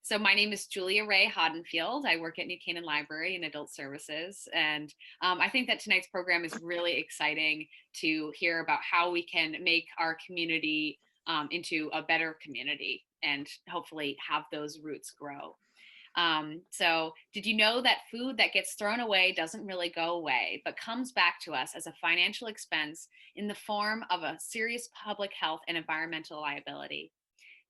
So my name is Julia Ray Hoddenfield. I work at New Canaan Library in Adult Services. And I think that tonight's program is really exciting to hear about how we can make our community into a better community and hopefully have those roots grow. So did you know that food that gets thrown away doesn't really go away, but comes back to us as a financial expense in the form of a serious public health and environmental liability?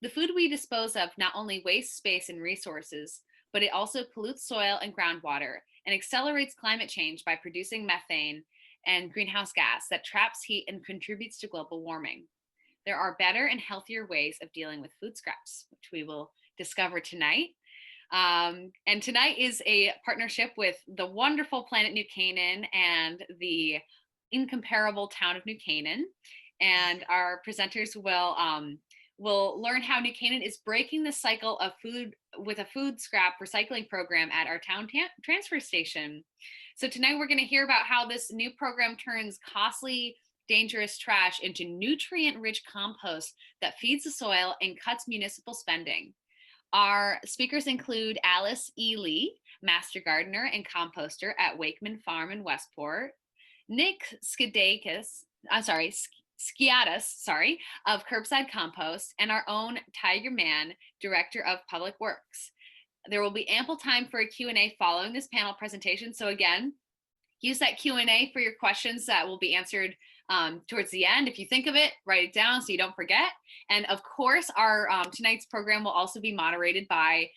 The food we dispose of not only wastes space and resources, but it also pollutes soil and groundwater and accelerates climate change by producing methane and greenhouse gas that traps heat and contributes to global warming. There are better and healthier ways of dealing with food scraps, which we will discover tonight. And tonight is a partnership with the wonderful Planet New Canaan and the incomparable town of New Canaan. And our presenters will learn how New Canaan is breaking the cycle of food with a food scrap recycling program at our town transfer station. So tonight we're going to hear about how this new program turns costly, dangerous trash into nutrient-rich compost that feeds the soil and cuts municipal spending. Our speakers include Alice Ely, Master Gardener and Composter at Wakeman Farm in Westport, Nick Skeadas of Curbside Compost, and our own Tiger Mann, Director of Public Works. There will be ample time for a Q&A following this panel presentation. So again, use that Q&A for your questions that will be answered towards the end. If you think of it, write it down so you don't forget. And of course, our tonight's program will also be moderated by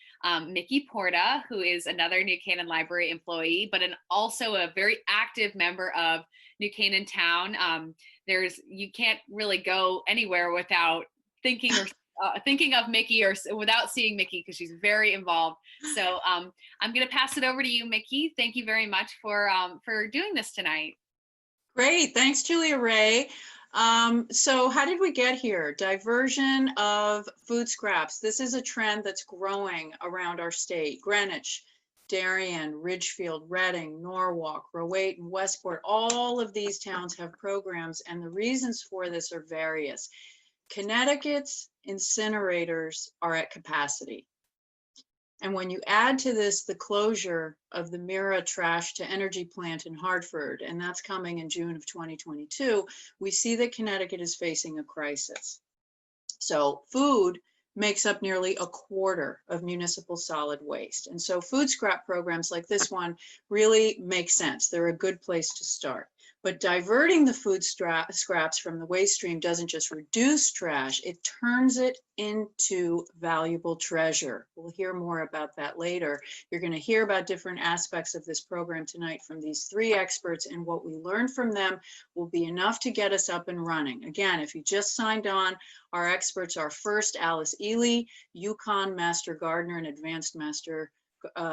Mickey Porta, who is another New Canaan Library employee, but also a very active member of New Canaan Town. You can't really go anywhere without thinking of Mickey or without seeing Mickey, because she's very involved. So I'm going to pass it over to you, Mickey. Thank you very much for doing this tonight. Great, thanks, Julia Ray. So how did we get here? Diversion of food scraps. This is a trend that's growing around our state. Greenwich, Darien, Ridgefield, Reading, Norwalk, Rowayton, and Westport, all of these towns have programs, and the reasons for this are various. Connecticut's incinerators are at capacity. And when you add to this the closure of the Mira trash to energy plant in Hartford, and that's coming in June of 2022, we see that Connecticut is facing a crisis. So food makes up nearly a quarter of municipal solid waste. And so food scrap programs like this one really make sense. They're a good place to start. But diverting the food scraps from the waste stream doesn't just reduce trash, it turns it into valuable treasure. We'll hear more about that later. You're going to hear about different aspects of this program tonight from these three experts, and what we learn from them will be enough to get us up and running. Again, if you just signed on, our experts are first Alice Ely, Yukon Master Gardener and Advanced Master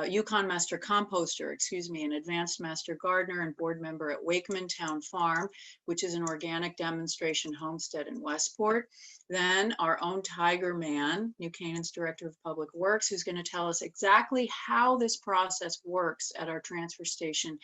Yukon Master Composter, an Advanced Master Gardener and board member at Wakeman Farm, which is an organic demonstration homestead in Westport. Then our own Tiger Mann, New Canaan's Director of Public Works, who's going to tell us exactly how this process works at our transfer station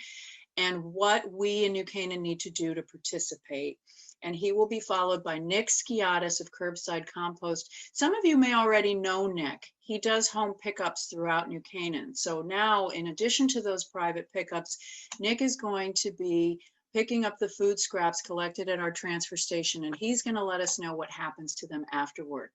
and what we in New Canaan need to do to participate. And he will be followed by Nick Skeadas of Curbside Compost. Some of you may already know Nick. He does home pickups throughout New Canaan. So now, in addition to those private pickups, Nick is going to be picking up the food scraps collected at our transfer station, and he's going to let us know what happens to them afterward.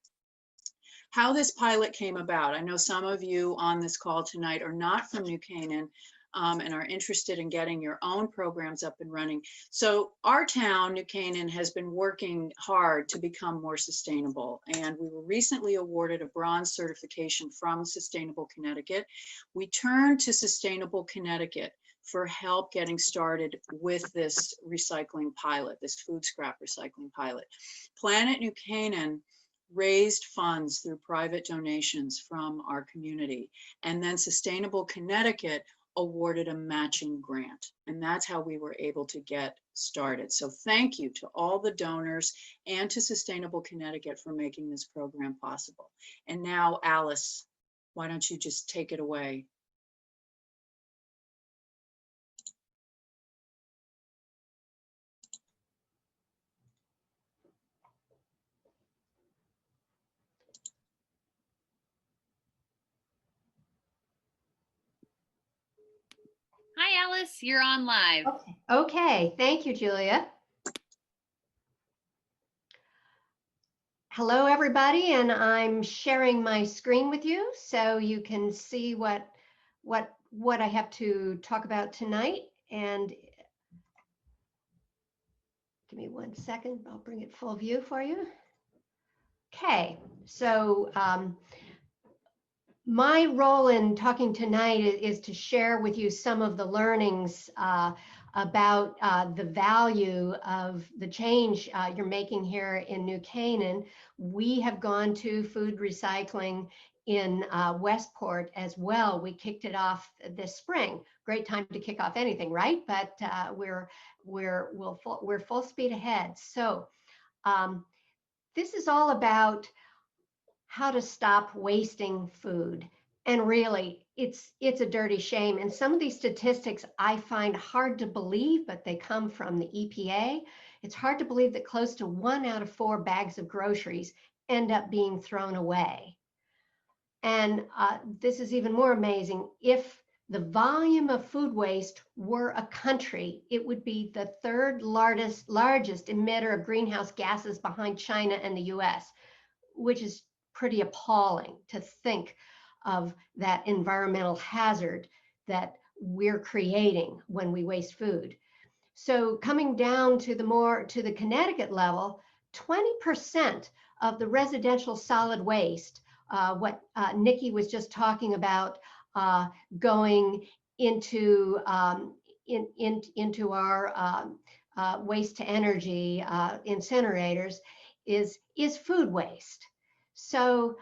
How this pilot came about. I know some of you on this call tonight are not from New Canaan, and are interested in getting your own programs up and running. So our town, New Canaan, has been working hard to become more sustainable. And we were recently awarded a bronze certification from Sustainable Connecticut. We turned to Sustainable Connecticut for help getting started with this recycling pilot, this food scrap recycling pilot. Planet New Canaan raised funds through private donations from our community. And then Sustainable Connecticut awarded a matching grant. And that's how we were able to get started. So thank you to all the donors and to Sustainable Connecticut for making this program possible. And now, Alice, why don't you just take it away? Alice, you're on live. Okay. Okay, thank you, Julia. Hello, everybody, and I'm sharing my screen with you so you can see what I have to talk about tonight. And give me 1 second, I'll bring it full view for you. Okay, so my role in talking tonight is to share with you some of the learnings about the value of the change you're making here in New Canaan. We have gone to food recycling in Westport as well. We kicked it off this spring. Great time to kick off anything, right? But we're full speed ahead. So this is all about how to stop wasting food. And really, it's a dirty shame. And some of these statistics I find hard to believe, but they come from the EPA. It's hard to believe that close to 1 out of 4 bags of groceries end up being thrown away. And this is even more amazing. If the volume of food waste were a country, it would be the 3rd largest emitter of greenhouse gases behind China and the US, which is pretty appalling to think of that environmental hazard that we're creating when we waste food. So coming down to the Connecticut level, 20% of the residential solid waste, what Nikki was just talking about, going into into our waste to energy incinerators is food waste. So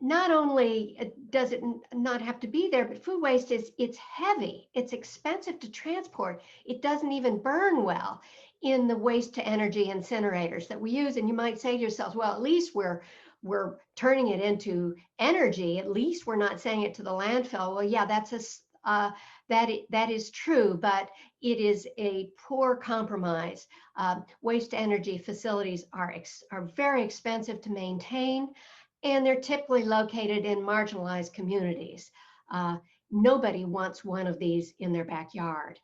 not only does it not have to be there, but food waste it's heavy, it's expensive to transport. It doesn't even burn well in the waste to energy incinerators that we use. And you might say to yourself, well, at least we're turning it into energy. At least we're not sending it to the landfill. Well, yeah, that is true, but it is a poor compromise. Waste to energy facilities are very expensive to maintain, and they're typically located in marginalized communities. Nobody wants one of these in their backyard.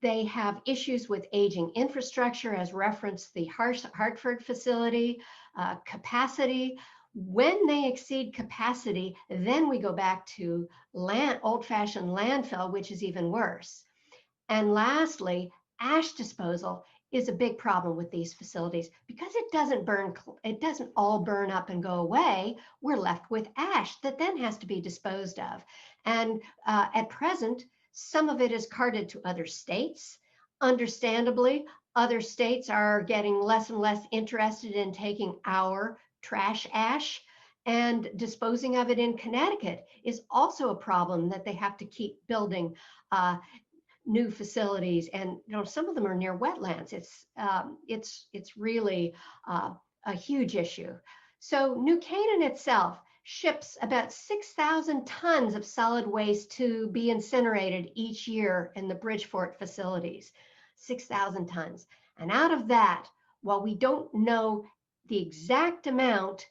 They have issues with aging infrastructure, as referenced the Hartford facility, capacity. When they exceed capacity, then we go back to old-fashioned landfill, which is even worse. And lastly, ash disposal is a big problem with these facilities because it doesn't all burn up and go away. We're left with ash that then has to be disposed of. And at present, some of it is carted to other states. Understandably, other states are getting less and less interested in taking our trash ash, and disposing of it in Connecticut is also a problem that they have to keep building new facilities, and some of them are near wetlands. It's really a huge issue. So New Canaan itself ships about 6,000 tons of solid waste to be incinerated each year in the Bridgeport facilities, 6,000 tons. And out of that, while we don't know the exact amount,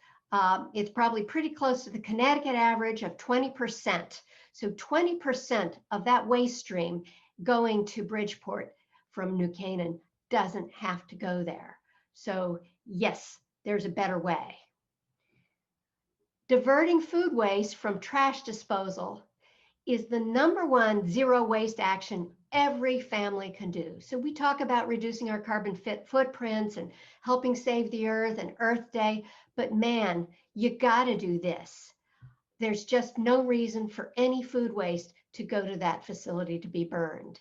it's probably pretty close to the Connecticut average of 20%. So 20% of that waste stream going to Bridgeport from New Canaan doesn't have to go there. So yes, there's a better way. Diverting food waste from trash disposal is the #1 zero waste action every family can do. So we talk about reducing our carbon footprints and helping save the earth and Earth Day, but man, you gotta do this. There's just no reason for any food waste to go to that facility to be burned.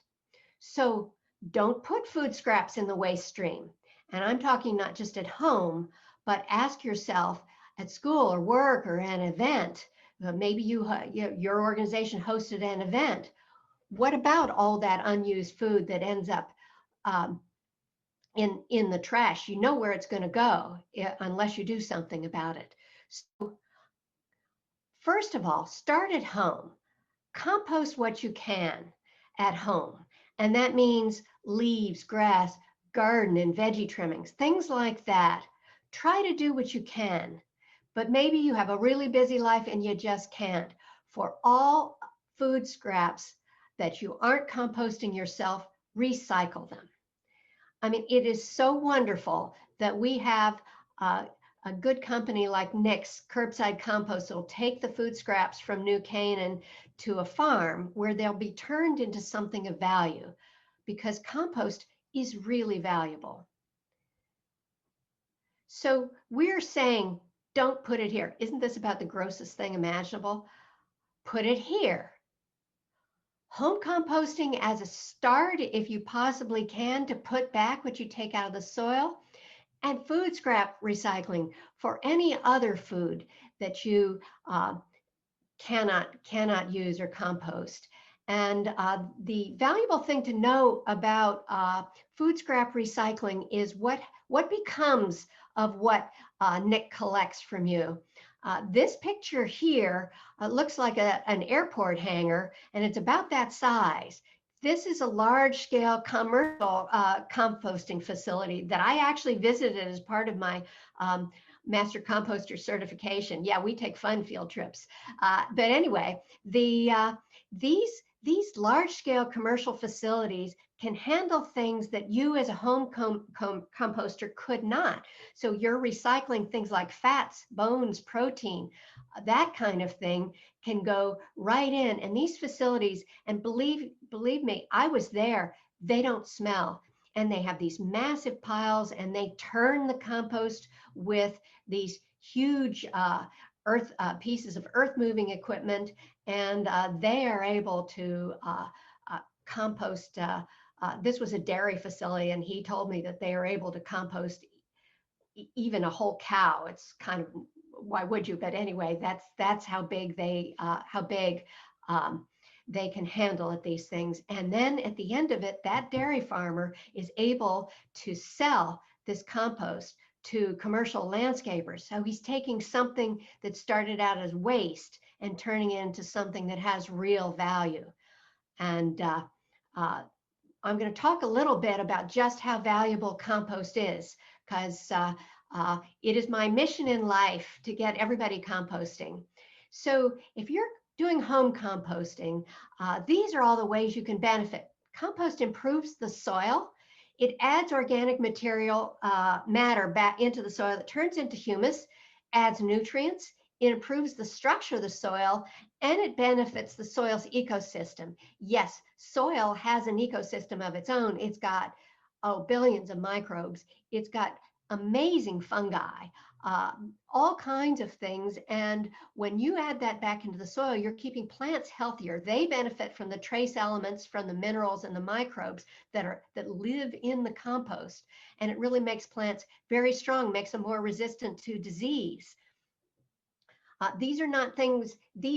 So don't put food scraps in the waste stream. And I'm talking not just at home, but ask yourself at school or work or an event. Maybe your organization hosted an event. What about all that unused food that ends up in the trash? You know where it's going to go unless you do something about it. So first of all, start at home. Compost what you can at home. And that means leaves, grass, garden and veggie trimmings, things like that. Try to do what you can, but maybe you have a really busy life and you just can't. For all food scraps that you aren't composting yourself, recycle them. I mean, it is so wonderful that we have a good company like Nick's Curbside Compost will take the food scraps from New Canaan to a farm where they'll be turned into something of value, because compost is really valuable. So we're saying, don't put it here. Isn't this about the grossest thing imaginable? Put it here. Home composting as a start, if you possibly can, to put back what you take out of the soil, and food scrap recycling for any other food that you cannot use or compost. And the valuable thing to know about food scrap recycling is what becomes of what Nick collects from you. This picture here looks like an airport hangar, and it's about that size. This is a large-scale commercial composting facility that I actually visited as part of my Master Composter certification. Yeah, we take fun field trips. But anyway, these large-scale commercial facilities can handle things that you as a home composter could not. So you're recycling things like fats, bones, protein, that kind of thing can go right in. And these facilities, and believe me, I was there, they don't smell. And they have these massive piles, and they turn the compost with these huge pieces of earth moving equipment, and they are able to compost. This was a dairy facility, and he told me that they are able to compost even a whole cow. It's kind of, why would you? But anyway, that's how big they can handle at these things. And then at the end of it, that dairy farmer is able to sell this compost to commercial landscapers. So he's taking something that started out as waste and turning it into something that has real value. And I'm going to talk a little bit about just how valuable compost is, because it is my mission in life to get everybody composting. So if you're doing home composting, these are all the ways you can benefit. Compost improves the soil. It adds organic matter back into the soil that turns into humus, adds nutrients, it improves the structure of the soil, and it benefits the soil's ecosystem. Yes, soil has an ecosystem of its own. It's got billions of microbes. It's got amazing fungi, all kinds of things. And when you add that back into the soil, you're keeping plants healthier. They benefit from the trace elements, from the minerals and the microbes that live in the compost. And it really makes plants very strong, makes them more resistant to disease. These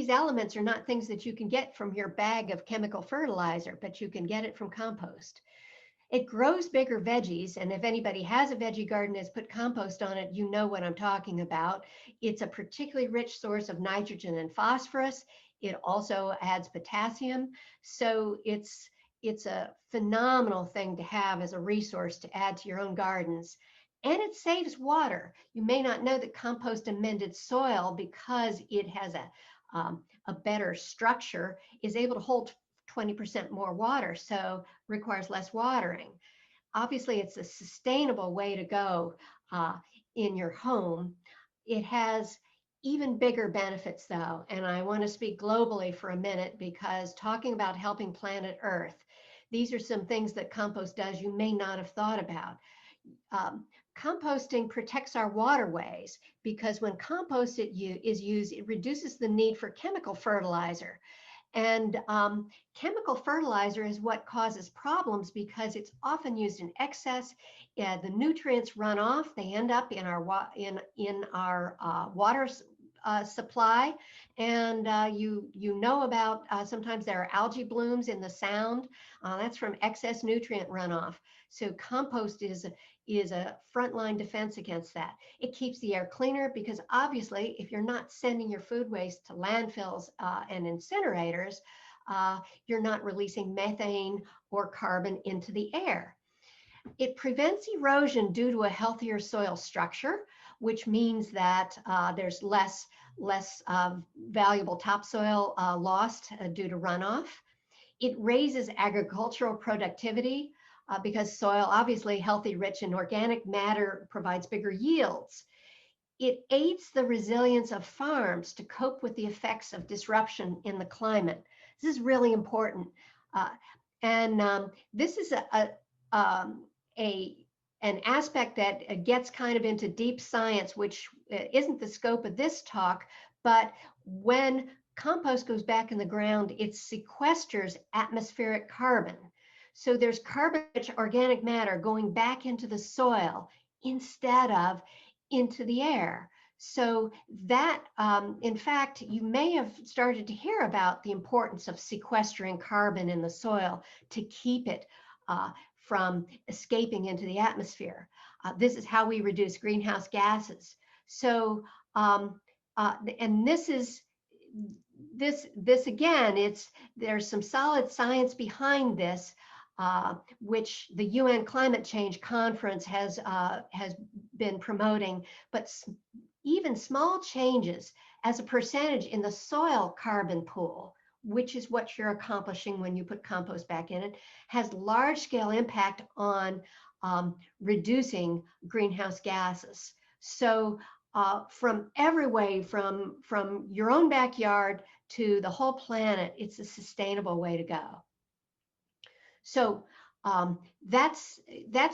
elements are not things that you can get from your bag of chemical fertilizer, but you can get it from compost. It grows bigger veggies, and if anybody has a veggie garden and has put compost on it, you know what I'm talking about. It's a particularly rich source of nitrogen and phosphorus. It also adds potassium. So it's a phenomenal thing to have as a resource to add to your own gardens. And it saves water. You may not know that compost amended soil, because it has a better structure, is able to hold 20% more water, so requires less watering. Obviously, it's a sustainable way to go in your home. It has even bigger benefits, though, and I want to speak globally for a minute, because talking about helping planet Earth, these are some things that compost does you may not have thought about. Composting protects our waterways, because when compost is used, it reduces the need for chemical fertilizer. And chemical fertilizer is what causes problems, because it's often used in excess. The nutrients run off. They end up in our water supply. And you know about sometimes there are algae blooms in the Sound. That's from excess nutrient runoff. So compost is a frontline defense against that. It keeps the air cleaner, because obviously if you're not sending your food waste to landfills and incinerators, you're not releasing methane or carbon into the air. It prevents erosion due to a healthier soil structure, which means that there's less less valuable topsoil lost due to runoff. It raises agricultural productivity because soil, obviously healthy, rich in organic matter, provides bigger yields. It aids the resilience of farms to cope with the effects of disruption in the climate. This is really important. This is an aspect that gets kind of into deep science, which isn't the scope of this talk, but when compost goes back in the ground, it sequesters atmospheric carbon. So there's carbon-rich organic matter going back into the soil instead of into the air. So that, in fact, you may have started to hear about the importance of sequestering carbon in the soil to keep it from escaping into the atmosphere. This is how we reduce greenhouse gases. So, and this again, there's some solid science behind this, which the UN Climate Change Conference has been promoting, but even small changes as a percentage in the soil carbon pool, which is what you're accomplishing when you put compost back in it, has large-scale impact on reducing greenhouse gases. So from every way, from your own backyard to the whole planet, it's a sustainable way to go. So that's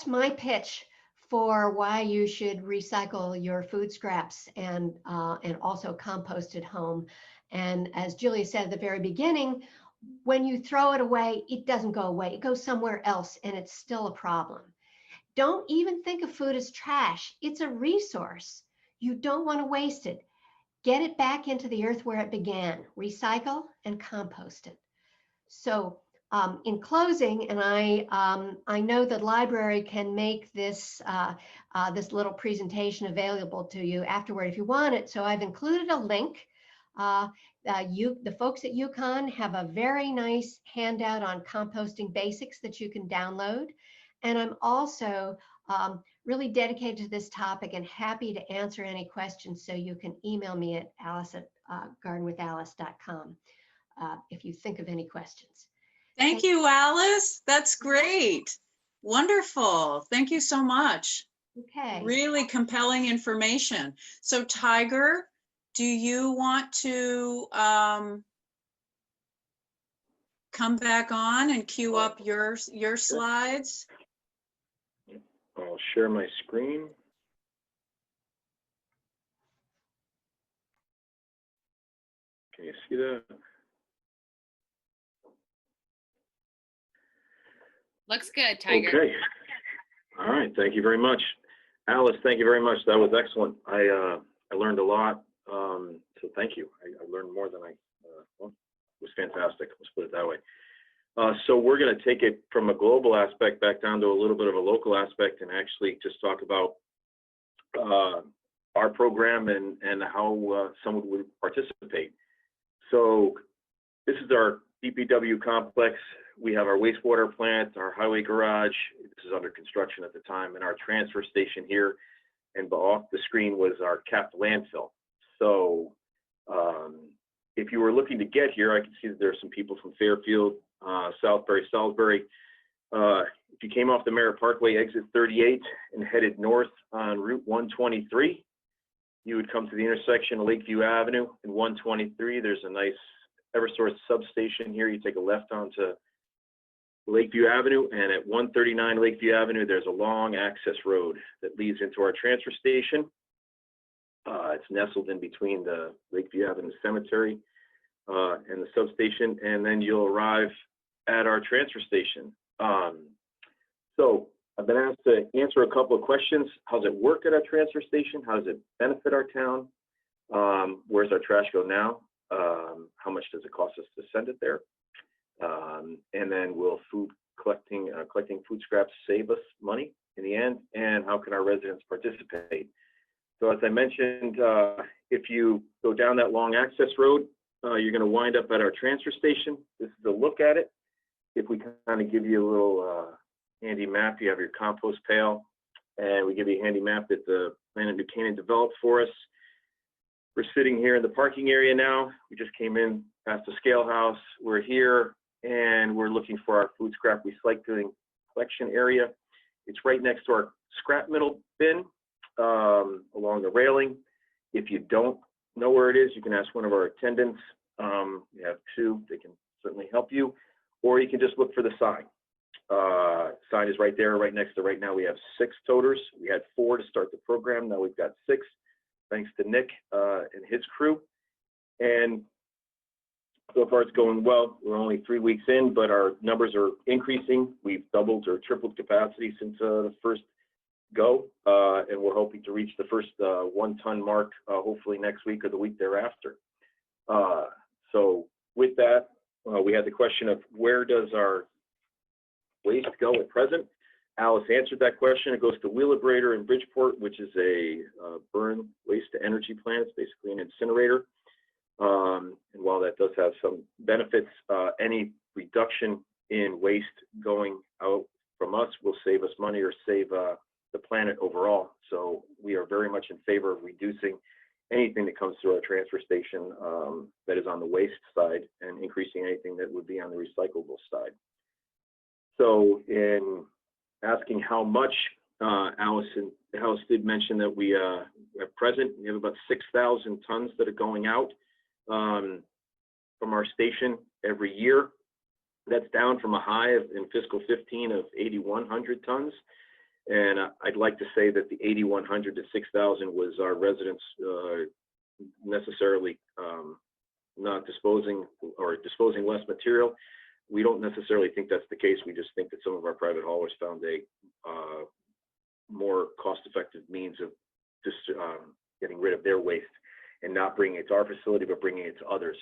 my pitch for why you should recycle your food scraps and also compost at home. And as Julia said at the very beginning, when you throw it away, it doesn't go away. It goes somewhere else, and it's still a problem. Don't even think of food as trash. It's a resource. You don't want to waste it. Get it back into the earth where it began. Recycle and compost it. So in closing, and I know the library can make this this little presentation available to you afterward if you want it. So I've included a link. The folks at UConn have a very nice handout on composting basics that you can download. And I'm also really dedicated to this topic and happy to answer any questions. So you can email me at alice@gardenwithalice.com if you think of any questions. Thank you, Alice. That's great. Wonderful. Thank you so much. Okay. Really compelling information. So Tiger, do you want to come back on and cue up your slides? I'll share my screen. Can you see that? Looks good, Tiger. Okay. All right. Thank you very much. Alice, thank you very much. That was excellent. I learned a lot. So thank you. I learned more than well, it was fantastic. Let's put it that way. So we're going to take it from a global aspect back down to a little bit of a local aspect and actually just talk about our program and how someone would participate. So this is our DPW complex. We have our wastewater plant, our highway garage. This is under construction at the time, and our transfer station here. And off the screen was our capped landfill. So if you were looking to get here, I can see that there are some people from Fairfield, Southbury, Salisbury. If you came off the Merritt Parkway, exit 38, and headed north on Route 123, you would come to the intersection of Lakeview Avenue and 123. There's a nice Eversource substation here. You take a left onto Lakeview Avenue, and at 139 Lakeview Avenue, there's a long access road that leads into our transfer station. It's nestled in between the Lakeview Avenue Cemetery and the substation, and then you'll arrive at our transfer station. So I've been asked to answer a couple of questions. How's it work at our transfer station? How does it benefit our town? Where's our trash go now? How much does it cost us to send it there? And then will collecting food scraps save us money in the end? And how can our residents participate? So as I mentioned, if you go down that long access road, you're going to wind up at our transfer station. This is a look at it. If we kind of give you a little handy map, you have your compost pail, and we give you a handy map that the plan of New Canaan developed for us. We're sitting here in the parking area now. We just came in past the scale house. We're here and we're looking for our food scrap recycling collection area. It's right next to our scrap metal bin along the railing. If you don't know where it is, you can ask one of our attendants. We have two, they can certainly help you, or you can just look for the sign. Sign is right there, right next to, right now we have 6 toters. We had 4 to start the program, now we've got 6, thanks to Nick and his crew. And so far it's going well. We're only 3 weeks in, but our numbers are increasing. We've doubled or tripled capacity since the first go, and we're hoping to reach the first 1 ton mark hopefully next week or the week thereafter. So with that, we had the question of where does our waste go at present? Alice answered that question. It goes to Wheelabrator in Bridgeport, which is a burn waste to energy plant. It's basically an incinerator. And while that does have some benefits, any reduction in waste going out from us will save us money or save the planet overall. So we are very much in favor of reducing anything that comes through our transfer station that is on the waste side and increasing anything that would be on the recyclable side. So in asking how much, Alice did mention that we at present, we have about 6,000 tons that are going out from our station every year. That's down from a high in fiscal 15 of 8,100 tons. And I'd like to say that the 8,100 to 6,000 was our residents necessarily not disposing or disposing less material. We don't necessarily think that's the case. We just think that some of our private haulers found a more cost-effective means of just getting rid of their waste and not bringing it to our facility, but bringing it to others.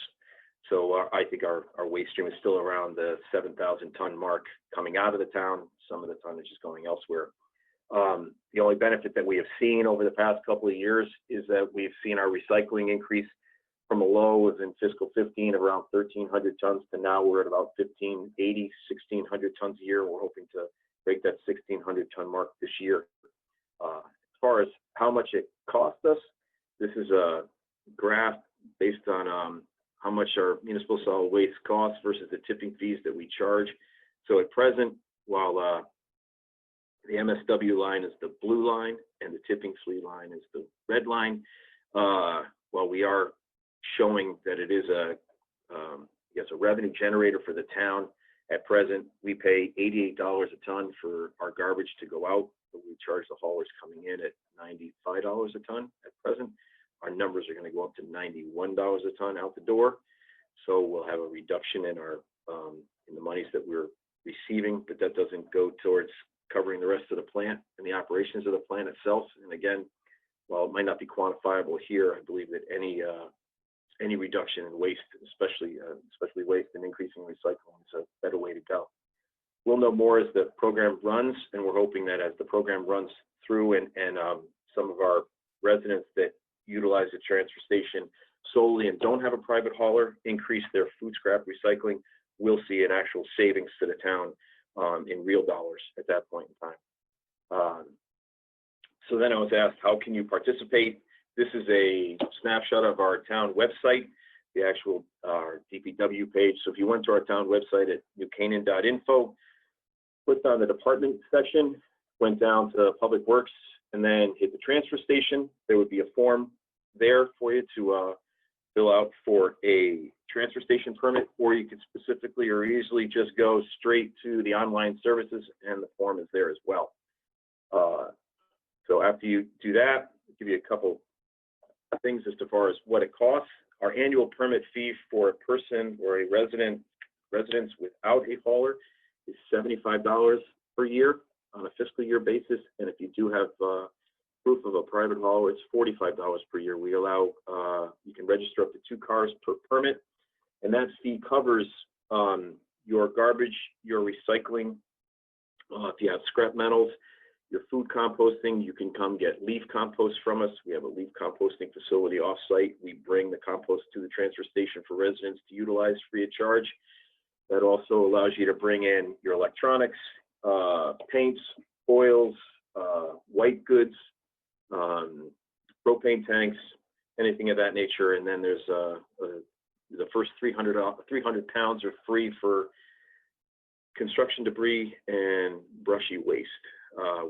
So I think our waste stream is still around the 7,000 ton mark coming out of the town. Some of the tonnage is going elsewhere. The only benefit that we have seen over the past couple of years is that we've seen our recycling increase from a low of in fiscal 15 of around 1,300 tons to now we're at about 1,580, 1,600 tons a year. We're hoping to break that 1,600 ton mark this year. As far as how much it cost us, this is a graph based on how much our municipal solid waste costs versus the tipping fees that we charge. So at present, while the MSW line is the blue line and the tipping fee line is the red line, while we are showing that it is a revenue generator for the town. At present, we pay $88 a ton for our garbage to go out, but we charge the haulers coming in at $95 a ton at present. Our numbers are going to go up to $91 a ton out the door. So we'll have a reduction in our in the monies that we're receiving, but that doesn't go towards covering the rest of the plant and the operations of the plant itself. And again, while it might not be quantifiable here, I believe that any reduction in waste, especially waste and increasing recycling, is a better way to go. We'll know more as the program runs, and we're hoping that as the program runs through and some of our residents that utilize the transfer station solely and don't have a private hauler increase their food scrap recycling, we'll see an actual savings to the town in real dollars at that point in time. So then I was asked, how can you participate? This is a snapshot of our town website, the actual DPW page. So if you went to our town website at newcanaan.info, clicked on the department section, went down to Public Works, and then hit the transfer station, there would be a form there for you to fill out for a transfer station permit, or you could specifically or easily just go straight to the online services, and the form is there as well. So after you do that, I'll give you a couple things as far as what it costs. Our annual permit fee for a person or a residence without a hauler is $75 per year on a fiscal year basis, and if you do have proof of a private hauler, it's $45 per year. We allow you can register up to 2 cars per permit, and that fee covers your garbage, your recycling. If you have scrap metals, your food composting, you can come get leaf compost from us. We have a leaf composting facility off-site. We bring the compost to the transfer station for residents to utilize free of charge. That also allows you to bring in your electronics, paints, oils, white goods, propane tanks, anything of that nature. And then there's the first 300 pounds are free for construction debris and brushy waste.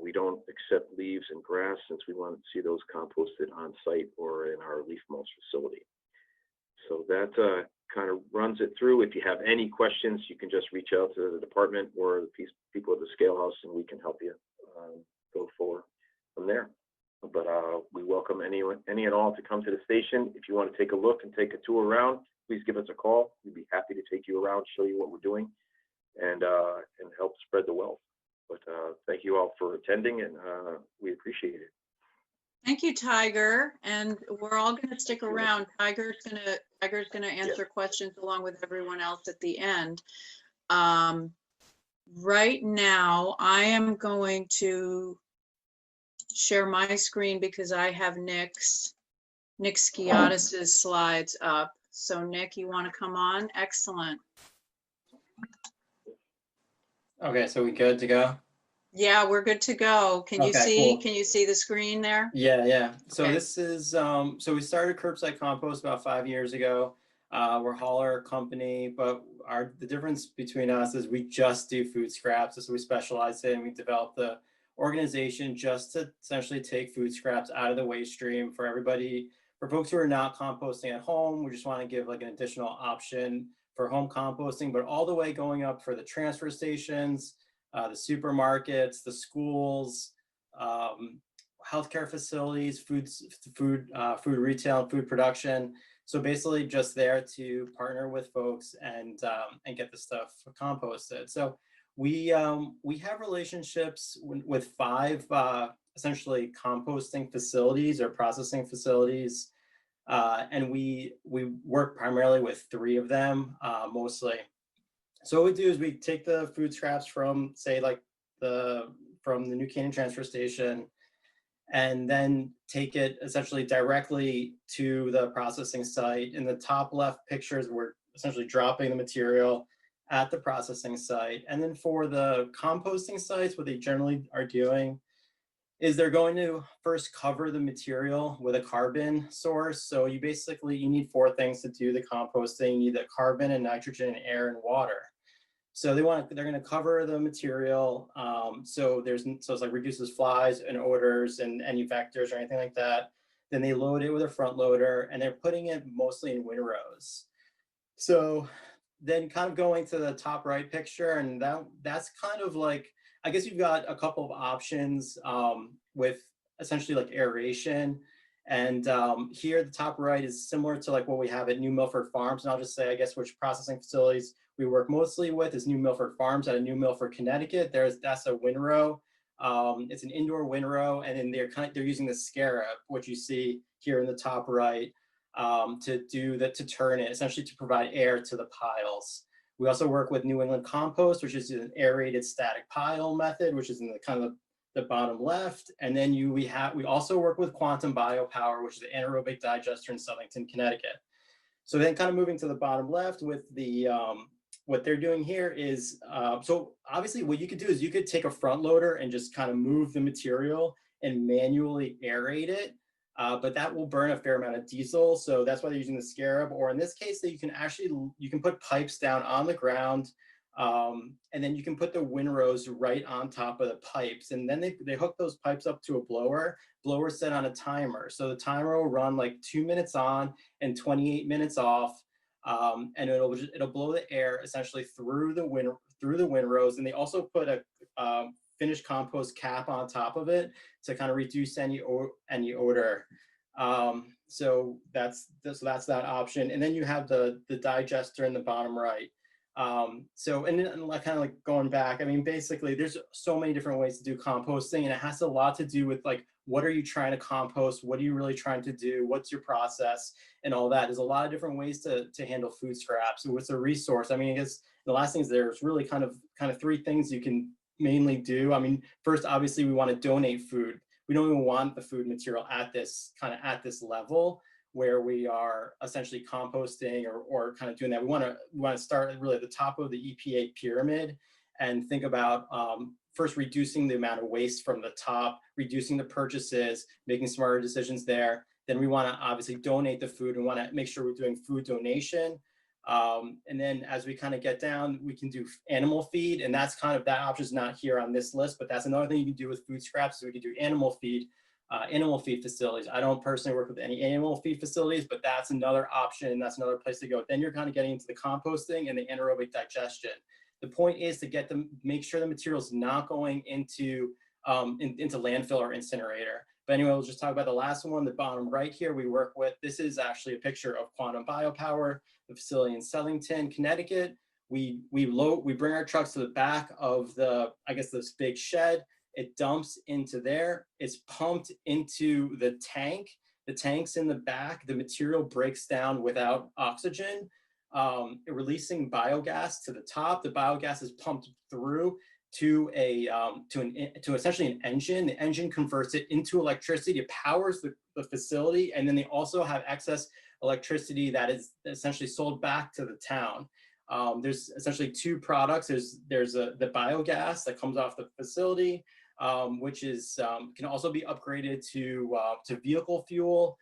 We don't accept leaves and grass since we want to see those composted on site or in our leaf mulch facility. So that kind of runs it through. If you have any questions, you can just reach out to the department or the people at the scale house, and we can help you go forward from there. But we welcome any and all to come to the station. If you want to take a look and take a tour around, please give us a call. We'd be happy to take you around, show you what we're doing, and help spread the wealth. But thank you all for attending, and we appreciate it. Thank you, Tiger. And we're all going to stick around. Tiger's gonna answer questions along with everyone else at the end. Right now, I am going to share my screen because I have Nick Skeadas' slides up. So Nick, you want to come on? Excellent. Okay, so we good to go? Yeah, we're good to go. Can you see? Cool. Can you see the screen there? Yeah. So Okay. this is so we started Curbside Compost about 5 years ago. We're a hauler company, but the difference between us is we just do food scraps. This is what we specialize in. We developed the organization just to essentially take food scraps out of the waste stream for everybody. For folks who are not composting at home, we just want to give like an additional option for home composting, but all the way going up for the transfer stations, the supermarkets, the schools, healthcare facilities, food retail, and food production. So basically just there to partner with folks and get the stuff composted. So we have relationships with 5 essentially composting facilities or processing facilities. And we work primarily with 3 of them, mostly. So what we do is we take the food scraps from, say, like from the New Canaan transfer station, and then take it essentially directly to the processing site. In the top left pictures, we're essentially dropping the material at the processing site. And then for the composting sites, what they generally are doing is they're going to first cover the material with a carbon source. So you need 4 things to do the composting. You need the carbon and nitrogen and air and water. So they're going to cover the material. So it's like reduces flies and odors and any vectors or anything like that. Then they load it with a front loader, and they're putting it mostly in windrows. So then kind of going to the top right picture, and that's kind of like, I guess you've got a couple of options with essentially like aeration. And here the top right is similar to like what we have at New Milford Farms. And I'll just say, I guess, which processing facilities we work mostly with is New Milford Farms out of New Milford, Connecticut. That's a windrow. It's an indoor windrow, and then they're using the scarab, which you see here in the top right, to turn it, essentially to provide air to the piles. We also work with New England Compost, which is an aerated static pile method, which is in the kind of the bottom left. And then we also work with Quantum Biopower, which is an anaerobic digester in Southington, Connecticut. So then kind of moving to the bottom left with the what they're doing here is, so obviously what you could do is you could take a front loader and just kind of move the material and manually aerate it. But that will burn a fair amount of diesel. So that's why they're using the scarab, or in this case, that you can put pipes down on the ground, and then you can put the windrows right on top of the pipes. And then they hook those pipes up to a blower set on a timer. So the timer will run like 2 minutes on and 28 minutes off. And it'll blow the air essentially through the windrows. And they also put a finished compost cap on top of it to kind of reduce any odor. So that's that option. And then you have the digester in the bottom right. So, and then kind of like going back, I mean, basically there's so many different ways to do composting, and it has a lot to do with like, what are you trying to compost? What are you really trying to do? What's your process and all that? There's a lot of different ways to handle food scraps. What's a resource? I mean, I guess the last thing is there's really kind of 3 things you can mainly do. I mean, first, obviously we want to donate food. We don't even want the food material at this level where we are essentially composting or kind of doing that. We want to start really at the top of the EPA pyramid and think about first reducing the amount of waste from the top, reducing the purchases, making smarter decisions there, then we want to obviously donate the food and want to make sure we're doing food donation. And then as we kind of get down, we can do animal feed, and that's kind of, that option is not here on this list, but that's another thing you can do with food scraps. So we can do animal feed facilities. I don't personally work with any animal feed facilities, but that's another option. That's another place to go. Then you're kind of getting into the composting and the anaerobic digestion. The point is to get them, make sure the material is not going into landfill or incinerator. But anyway, we'll just talk about the last one, the bottom right here. We work with, this is actually a picture of Quantum Biopower, the facility in Southington, Connecticut. We bring our trucks to the back of the, I guess, this big shed. It dumps into there. It's pumped into the tank. The tank's in the back. The material breaks down without oxygen, releasing biogas to the top. The biogas is pumped through to essentially an engine. The engine converts it into electricity. It powers the facility, and then they also have excess electricity that is essentially sold back to the town. There's essentially two products. There's the biogas that comes off the facility, which is can also be upgraded to vehicle fuel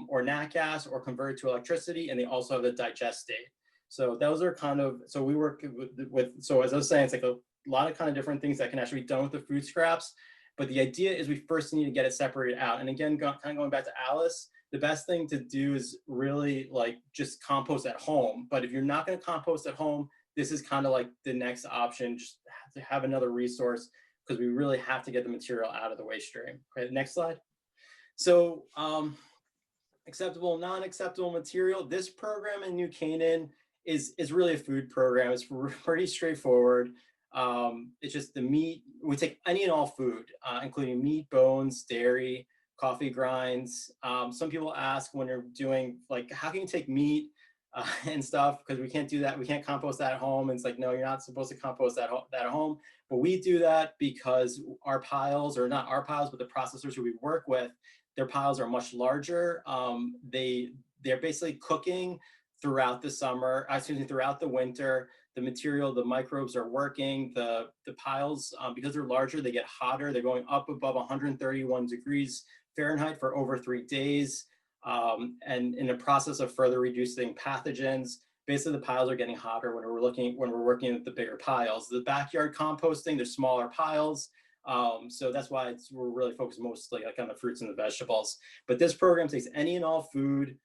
or nat gas or converted to electricity, and they also have the digestate. So those are kind of, so we work with so as I was saying, it's like a lot of kind of different things that can actually be done with the food scraps. But the idea is we first need to get it separated out. And again, kind of going back to Alice, the best thing to do is really like just compost at home. But if you're not going to compost at home, this is kind of like the next option, just to have another resource, because we really have to get the material out of the waste stream. Okay, next slide. So acceptable, non-acceptable material. This program in New Canaan is really a food program. It's pretty straightforward. It's just the meat. We take any and all food, including meat, bones, dairy, coffee grinds. Some people ask when you're doing, like, how can you take meat and stuff? Because we can't do that. We can't compost that at home. And it's like, no, you're not supposed to compost that at home. But we do that because our piles, or not our piles, but the processors who we work with, their piles are much larger. They're basically cooking throughout the summer, throughout the winter. The material, the microbes are working. The piles, because they're larger, they get hotter. They're going up above 131 degrees Fahrenheit for over 3 days. And in the process of further reducing pathogens, basically the piles are getting hotter when we're working with the bigger piles. The backyard composting, they're smaller piles. So that's why we're really focused mostly like on the fruits and the vegetables. But this program takes any and all food.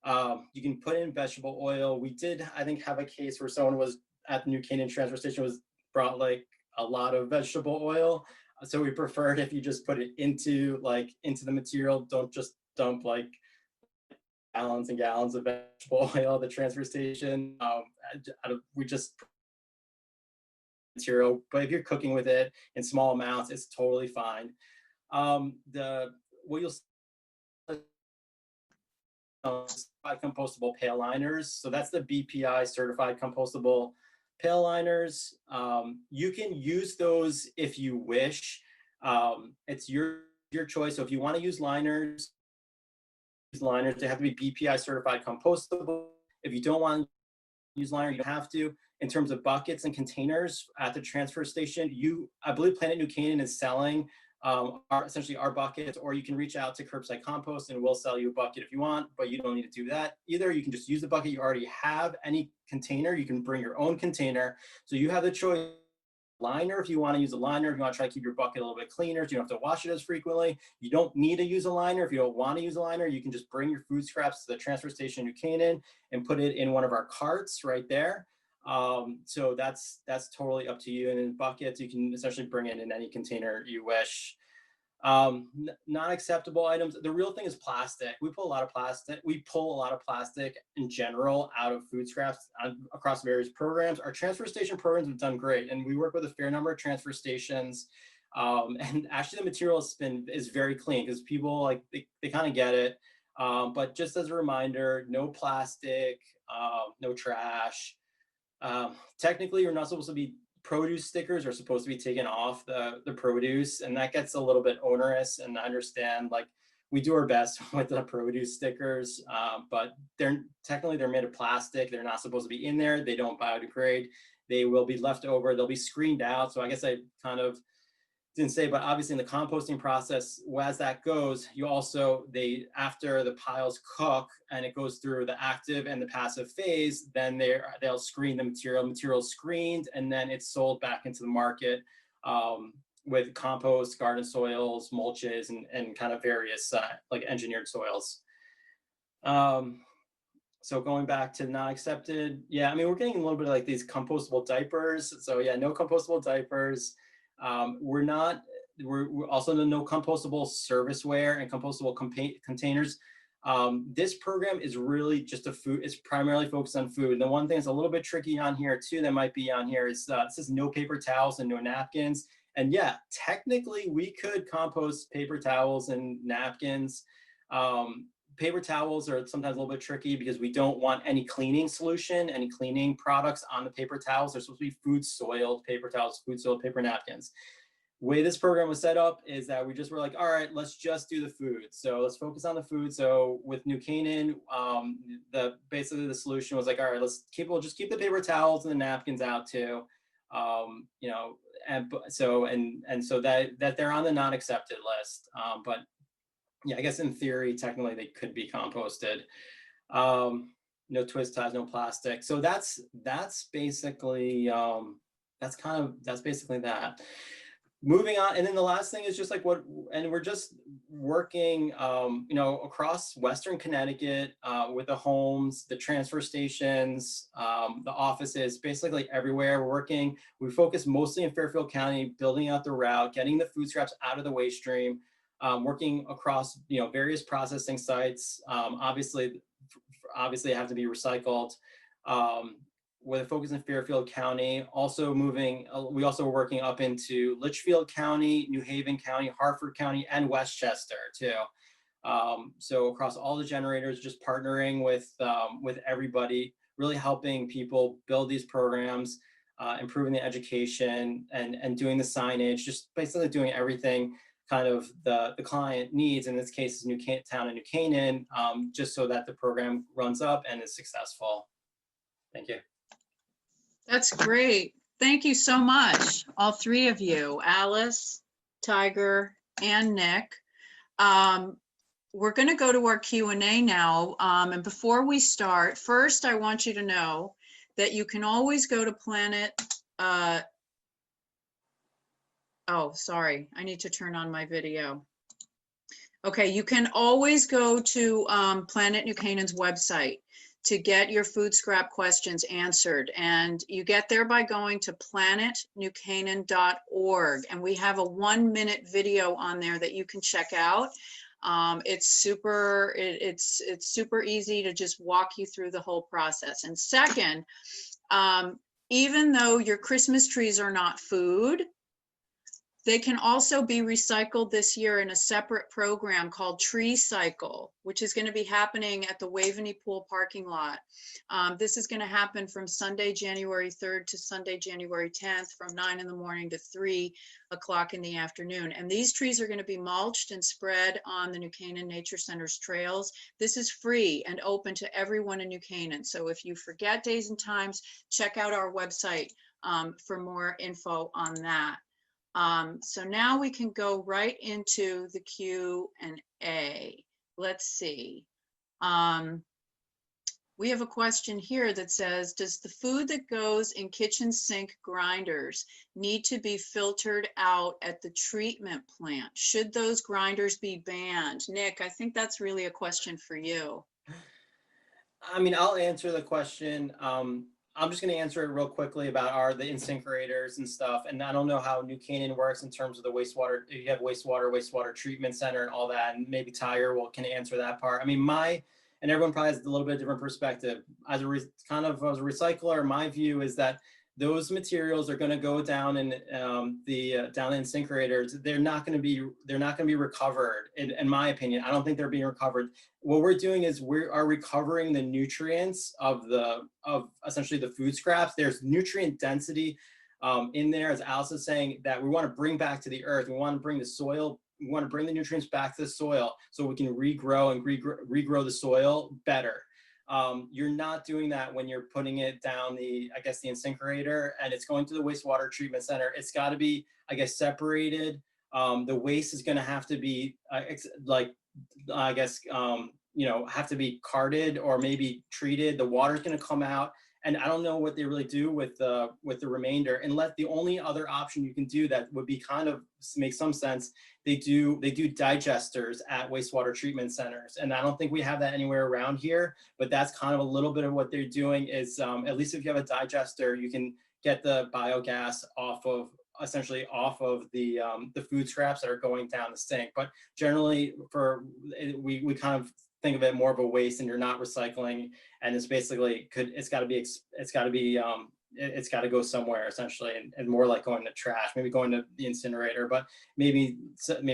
You can put in vegetable oil. We did, I think, have a case where someone was at the New Canaan transfer station brought like a lot of vegetable oil. So we preferred if you just put it into the material. Don't just dump like gallons and gallons of vegetable oil at the transfer station. We just material, but if you're cooking with it in small amounts, it's totally fine. What you'll see certified compostable pail liners. So that's the BPI certified compostable pail liners. You can use those if you wish. It's your choice. So if you want to use liners, they have to be BPI certified compostable. If you don't want to use liner, you don't have to. In terms of buckets and containers at the transfer station, I believe Planet New Canaan is selling essentially our buckets, or you can reach out to Curbside Compost and we'll sell you a bucket if you want, but you don't need to do that either. You can just use the bucket you already have. Any container, you can bring your own container. So you have the choice. Liner, if you want to use a liner, if you want to try to keep your bucket a little bit cleaner, so you don't have to wash it as frequently. You don't need to use a liner. If you don't want to use a liner, you can just bring your food scraps to the transfer station in New Canaan and put it in one of our carts right there. So that's totally up to you. And in buckets, you can essentially bring it in any container you wish. Not acceptable items. The real thing is plastic. We pull a lot of plastic in general out of food scraps across various programs. Our transfer station programs have done great, and we work with a fair number of transfer stations. And actually the material is very clean because people like they kind of get it. But just as a reminder, no plastic, no trash. Technically, you're not supposed to be produce stickers are supposed to be taken off the produce, and that gets a little bit onerous. And I understand, like, we do our best with the produce stickers, but they're made of plastic. They're not supposed to be in there. They don't biodegrade. They will be left over. They'll be screened out. So I guess didn't say, but obviously in the composting process, as that goes, you also, after the piles cook and it goes through the active and the passive phase, then they'll screen the material's screened, and then it's sold back into the market with compost, garden soils, mulches, and kind of various like engineered soils. So going back to not accepted, yeah, I mean, we're getting a little bit of like these compostable diapers. So yeah, no compostable diapers. We're also no compostable serviceware and compostable containers. This program is really just it's primarily focused on food. And the one thing that's a little bit tricky on here too, that might be on here is it says no paper towels and no napkins. And yeah, technically we could compost paper towels and napkins. Paper towels are sometimes a little bit tricky because we don't want any cleaning solution, any cleaning products on the paper towels. They're supposed to be food soiled paper towels, food soiled paper napkins. The way this program was set up is that we just were like, all right, let's just do the food. So let's focus on the food. So with New Canaan, basically the solution was like, all right, we'll just keep the paper towels and the napkins out too. You know, and so that they're on the not accepted list. But yeah, I guess in theory, technically they could be composted. No twist ties, no plastic. So that's basically that's basically that. Moving on, and then the last thing is just like we're just working, you know, across Western Connecticut with the homes, the transfer stations, the offices, basically everywhere we're working. We focus mostly in Fairfield County, building out the route, getting the food scraps out of the waste stream. Working across, you know, various processing sites. Obviously have to be recycled. With a focus in Fairfield County, we also are working up into Litchfield County, New Haven County, Hartford County, and Westchester too. So across all the generators, just partnering with everybody, really helping people build these programs, improving the education and doing the signage, just basically doing everything kind of the client needs. In this case is Town and New Canaan, just so that the program runs up and is successful. Thank you. That's great. Thank you so much, all three of you, Alice, Tiger, and Nick. We're going to go to our Q&A now. And before we start, first, I want you to know that you can always go to Planet. Oh, sorry, I need to turn on my video. Okay, you can always go to Planet New Canaan's website to get your food scrap questions answered. And you get there by going to planetnewcanaan.org. And we have a 1-minute video on there that you can check out. It's super easy to just walk you through the whole process. And second, even though your Christmas trees are not food, they can also be recycled this year in a separate program called Tree Cycle, which is going to be happening at the Waveney Pool parking lot. This is going to happen from Sunday, January 3rd to Sunday, January 10th, from 9 in the morning to 3 o'clock in the afternoon. And these trees are going to be mulched and spread on the New Canaan Nature Center's trails. This is free and open to everyone in New Canaan. So if you forget days and times, check out our website for more info on that. So now we can go right into the Q&A. Let's see. We have a question here that says, does the food that goes in kitchen sink grinders need to be filtered out at the treatment plant? Should those grinders be banned? Nick, I think that's really a question for you. I mean, I'll answer the question. I'm just going to answer it real quickly about the incinerators and stuff. And I don't know how New Canaan works in terms of the wastewater. If you have wastewater treatment center and all that, and maybe Tiger can answer that part. I mean, and everyone probably has a little bit different perspective. As a recycler, my view is that those materials are going to go down in the incinerators. They're not going to be recovered. In my opinion, I don't think they're being recovered. What we're doing is we are recovering the nutrients of essentially the food scraps. There's nutrient density in there, as Alice is saying, that we want to bring back to the earth. We want to bring the soil. We want to bring the nutrients back to the soil so we can regrow and regrow the soil better. You're not doing that when you're putting it down the, I guess, the incinerator, and it's going to the wastewater treatment center. It's got to be, I guess, separated. The waste is going to have to be I guess, have to be carted or maybe treated. The water's going to come out. And I don't know what they really do with the remainder. And the only other option you can do that would be kind of make some sense, they do digesters at wastewater treatment centers. And I don't think we have that anywhere around here, but that's kind of a little bit of what they're doing is, at least if you have a digester, you can get the biogas essentially off of the food scraps that are going down the sink. But generally we kind of think of it more of a waste, and you're not recycling, and it's basically it's got to go somewhere essentially, and more like going to trash, maybe going to the incinerator. But maybe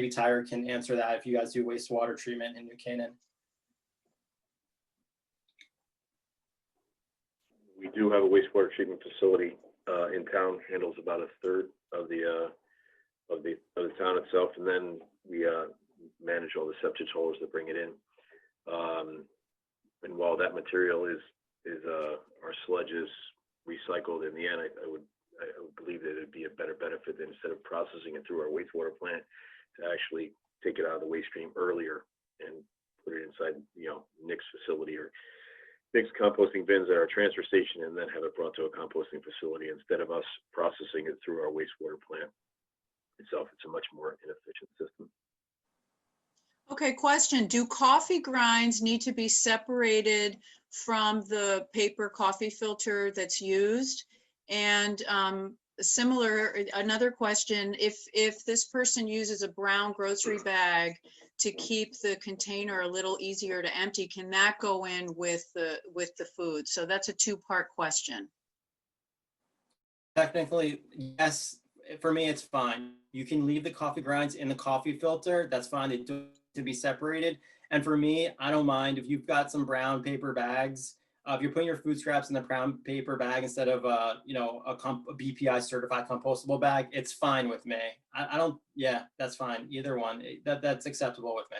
Tiger can answer that if you guys do wastewater treatment in New Canaan. We do have a wastewater treatment facility in town, handles about a third of the town itself, and then we manage all the septic haulers that bring it in. And while that material is our sludge is recycled in the end, I would believe that it'd be a better benefit than instead of processing it through our wastewater plant to actually take it out of the waste stream earlier and put it inside, Nick's facility or Nick's composting bins at our transfer station, and then have it brought to a composting facility instead of us processing it through our wastewater plant itself. It's a much more inefficient system. Okay, question. Do coffee grinds need to be separated from the paper coffee filter that's used? And another question, if this person uses a brown grocery bag to keep the container a little easier to empty, can that go in with the food? So that's a two-part question. Technically, yes. For me, it's fine. You can leave the coffee grinds in the coffee filter. That's fine. They do to be separated. And for me, I don't mind if you've got some brown paper bags. If you're putting your food scraps in the brown paper bag instead of a BPI certified compostable bag, it's fine with me. I don't. Yeah, that's fine. Either one. That's acceptable with me.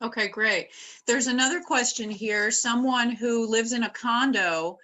Okay, great. There's another question here. Someone who lives in a condo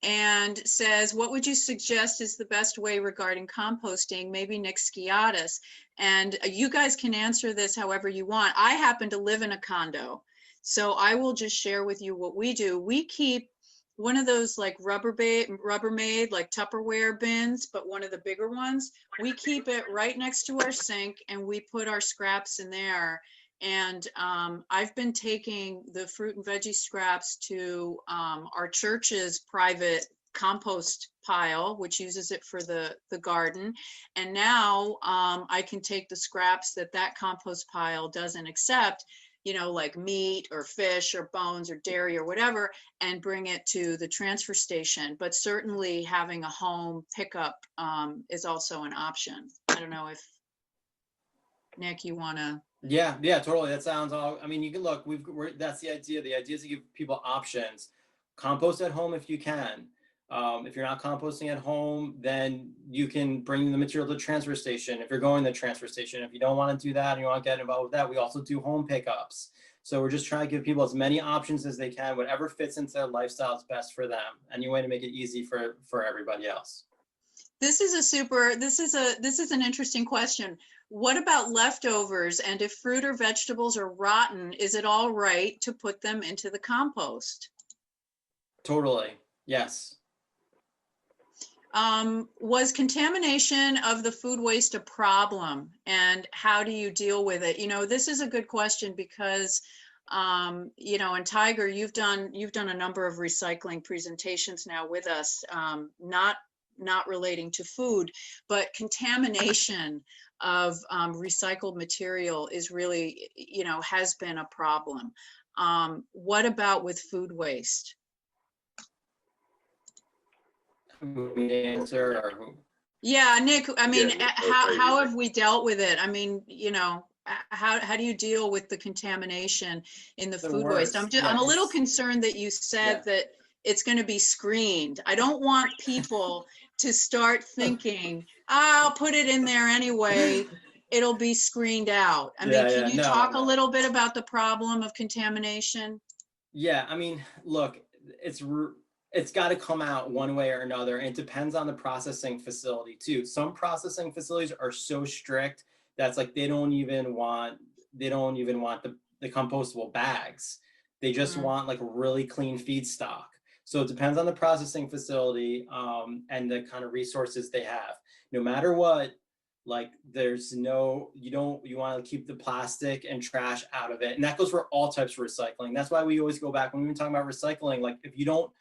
and says, what would you suggest is the best way regarding composting? Maybe Nick Skeadas. And you guys can answer this however you want. I happen to live in a condo, so I will just share with you what we do. We keep one of those like Rubbermaid, like Tupperware bins, but one of the bigger ones. We keep it right next to our sink, and we put our scraps in there. And I've been taking the fruit and veggie scraps to our church's private compost pile, which uses it for the garden. And now I can take the scraps that compost pile doesn't accept, like meat or fish or bones or dairy or whatever, and bring it to the transfer station. But certainly having a home pickup is also an option. I don't know if Nick, you want to. Yeah, totally. That sounds all. I mean, you can look. That's the idea. The idea is to give people options. Compost at home if you can. If you're not composting at home, then you can bring the material to the transfer station. If you're going to the transfer station, if you don't want to do that and you want to get involved with that, we also do home pickups. So we're just trying to give people as many options as they can. Whatever fits into their lifestyle is best for them. Any way to make it easy for everybody else. This is an interesting question. What about leftovers? And if fruit or vegetables are rotten, is it all right to put them into the compost? Totally. Yes. Was contamination of the food waste a problem, and how do you deal with it? This is a good question because, and Tiger, you've done a number of recycling presentations now with us, not relating to food, but contamination of recycled material is really, has been a problem. What about with food waste? Yeah, Nick, I mean, how have we dealt with it? I mean, how do you deal with the contamination in the food waste? I'm a little concerned that you said that it's going to be screened. I don't want people to start thinking, I'll put it in there anyway, it'll be screened out. I mean, can you talk a little bit about the problem of contamination? Yeah, I mean, look, it's got to come out one way or another. And it depends on the processing facility too. Some processing facilities are so strict that's like they don't even want the compostable bags. They just want like a really clean feedstock. So it depends on the processing facility and the kind of resources they have. No matter what, like there's no, you want to keep the plastic and trash out of it. And that goes for all types of recycling. That's why we always go back when we were talking about recycling. Like if you don't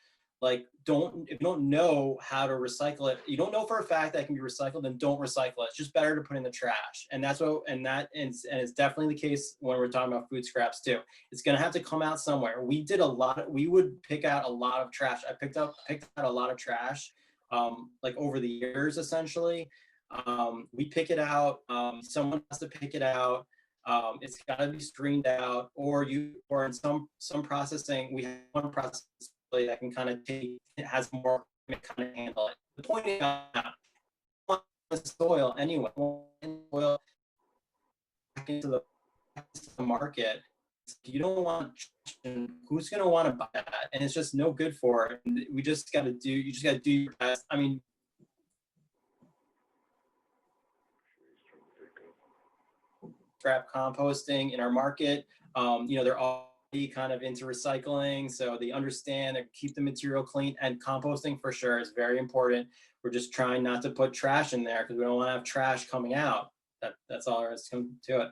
know how to recycle it, you don't know for a fact that it can be recycled, then don't recycle it. It's just better to put in the trash. And that's what, and it's definitely the case when we're talking about food scraps too. It's going to have to come out somewhere. We would pick out a lot of trash. I picked out a lot of trash, like over the years, essentially. We pick it out. Someone has to pick it out. It's got to be screened out, or in some processing, we have one process that can kind of has more kind of handle it. The point is the soil anyway, oil back into the market. You don't want, who's going to want to buy that? And it's just no good for it. You just got to do your best. I mean, scrap composting in our market, they're all kind of into recycling, so they understand and keep the material clean, and composting for sure is very important. We're just trying not to put trash in there because we don't want to have trash coming out. That's all there is to it.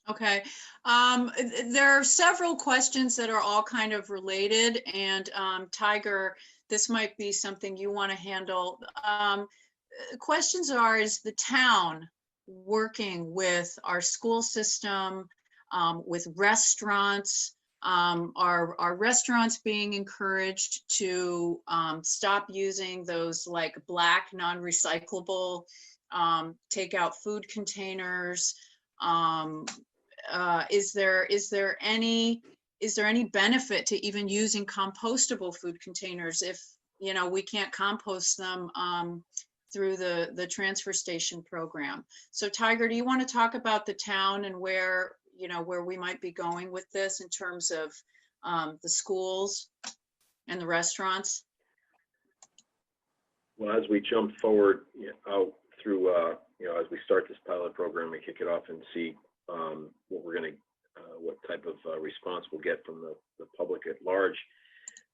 Okay. There are several questions that are all kind of related, and Tiger, this might be something you want to handle. Questions are, is the town working with our school system, with restaurants? Are restaurants being encouraged to stop using those like black non-recyclable takeout food containers? Is there any benefit to even using compostable food containers if we can't compost them through the transfer station program? So Tiger, do you want to talk about the town and where we might be going with this in terms of the schools and the restaurants? Well, as we jump forward out through, as we start this pilot program and kick it off and see what type of response we'll get from the public at large,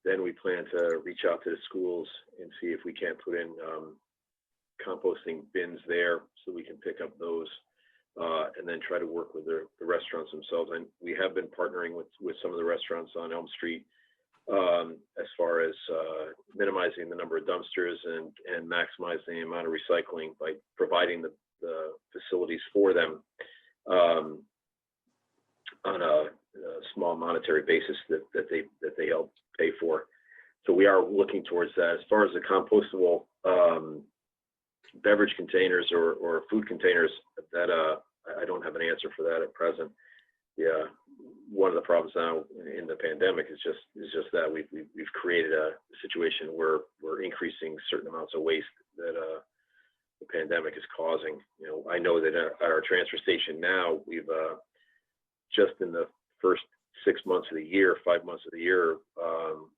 then we plan to reach out to the schools and see if we can't put in composting bins there so we can pick up those. And then try to work with the restaurants themselves. And we have been partnering with some of the restaurants on Elm Street as far as minimizing the number of dumpsters and maximizing the amount of recycling by providing the facilities for them on a small monetary basis that they help pay for. So we are looking towards that. As far as the compostable beverage containers or food containers, that I don't have an answer for that at present. Yeah, one of the problems now in the pandemic is just that we've created a situation where we're increasing certain amounts of waste that the pandemic is causing. I know that at our transfer station now, we've just in the first 6 months of the year, 5 months of the year,